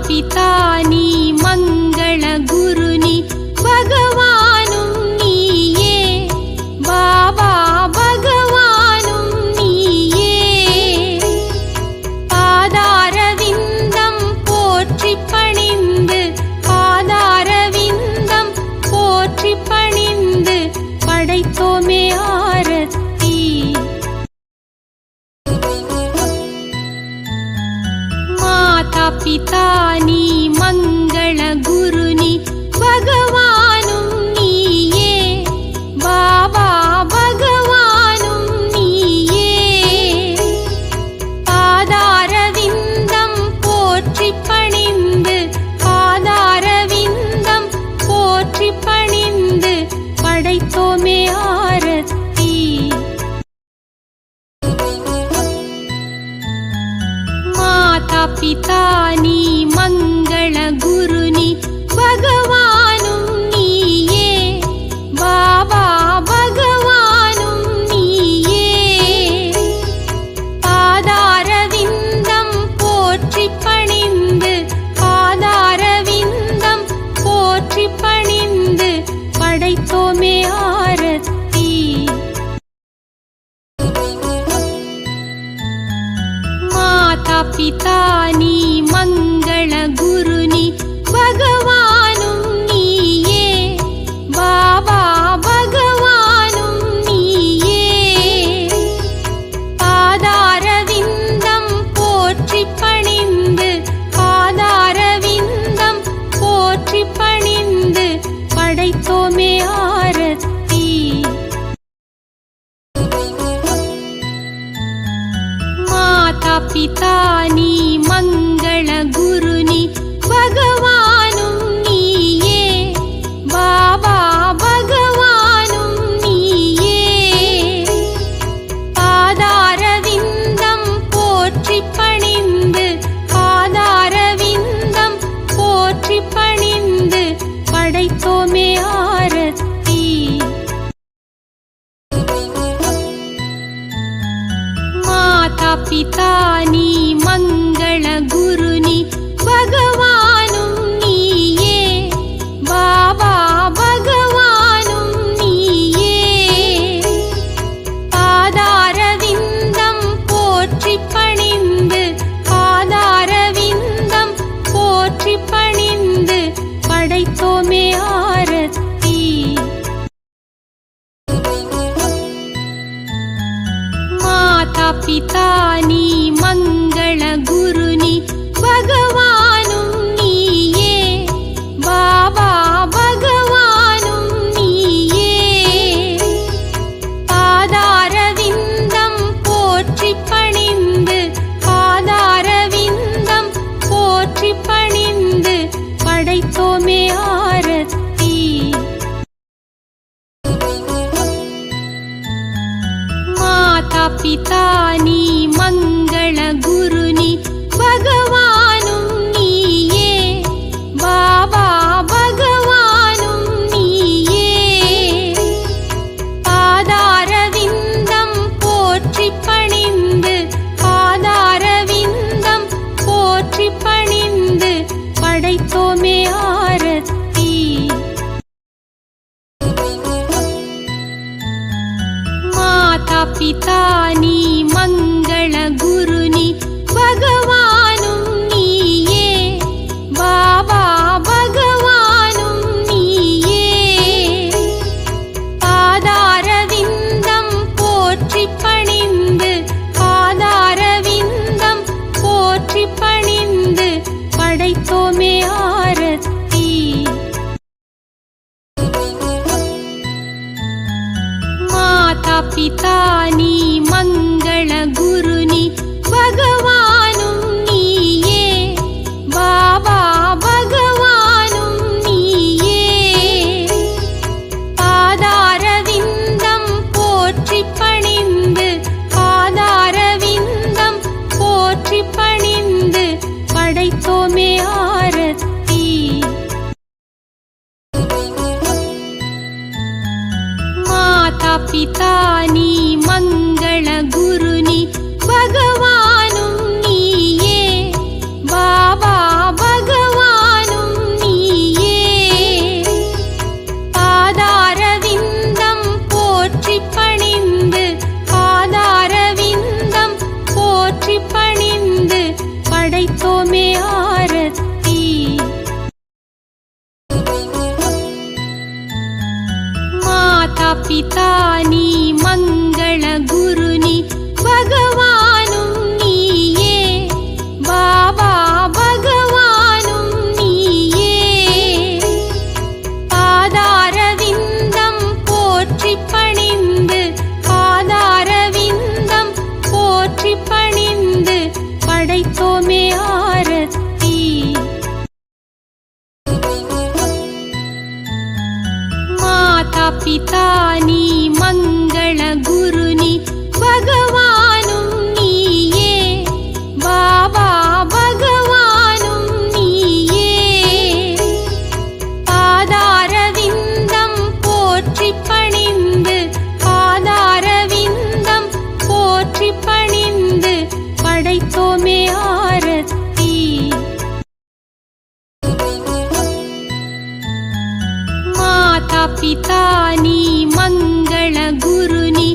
पिता नी मंगल गुरु नी भगवानुम नीये बाबा भगवानुम नीये पादारविंदम पोற்றி பணிந்து பாதாரவிந்தம் போற்றி பணிந்து படைத்தோமே ஆரத்தி माता पिता नी मंगल गुरु नी भगवानुम नीये बाबा भगवानुम नीये पादारविंदम पोற்றி பணிந்து பாதாரவிந்தம் போற்றி பணிந்து படைத்தோமே ஆரத்தி माता पिता नी मंगल गुरु नी भगवानुम नीये बाबा भगवानुम नीये पादारविंदम पोற்றி பணிந்து பாதாரவிந்தம் போற்றி பணிந்து படைத்தோமே ஆரத்தி माता पिता नी मंगल गुरु नी भगवानुम नीये बाबा भगवानुम नीये पादारविंदम पोற்றி பணிந்து பாதாரவிந்தம் போற்றி பணிந்து படைத்தோமே ஆரத்தி माता पिता नी मंगल गुरु नी भगवानुम नीये बाबा भगवानुम नीये पादारविंदम पोற்றி பணிந்து பாதாரவிந்தம் போற்றி பணிந்து படைத்தோமே ஆரத்தி माता पिता नी मंगल गुरु नी भगवानुम नीये बाबा भगवानुम नीये पादारविंदम पोற்றி பணிந்து பாதாரவிந்தம் போற்றி பணிந்து படைத்தோமே ஆரத்தி माता पिता नी मंगल गुरु नी भगवानुम नीये बाबा भगवानुम नीये पादारविंदम पोற்றி பணிந்து பாதாரவிந்தம் போற்றி பணிந்து படைத்தோமே ஆரத்தி माता पिता नी मंगल गुरु नी भगवानुम नीये बाबा भगवानुम नीये पादारविंदम போற்றி பணிந்து பாதாரவிந்தம் போற்றி பணிந்து படைத்தோமே ஆரத்தி माता पिता नी मंगल गुरु नी भगवानुम नीये बाबा भगवानुम नीये पादारविंदम போற்றி பணிந்து பாதாரவிந்தம் போற்றி பணிந்து படைத்தோமே ஆரத்தி माता पिता नी मंगल गुरु नी भगवानुम नीये बाबा भगवानुम नीये पादारविंदम போற்றி பணிந்து பாதாரவிந்தம் போற்றி பணிந்து படைத்தோமே ஆரத்தி माता पिता नी मंगल गुरु नी படைத்தோமே ஆரத்தி. மாதா பிதா நீ மங்கள குரு நீ பகவானும் நீயே பாபா பகவானும் நீயே. பாதாரவிந்தம் போற்றி பணிந்து பாதாரவிந்தம் போற்றி பணிந்து படைத்தோமே ஆரத்தி. மாதா பிதா நீ மங்கள குரு நீ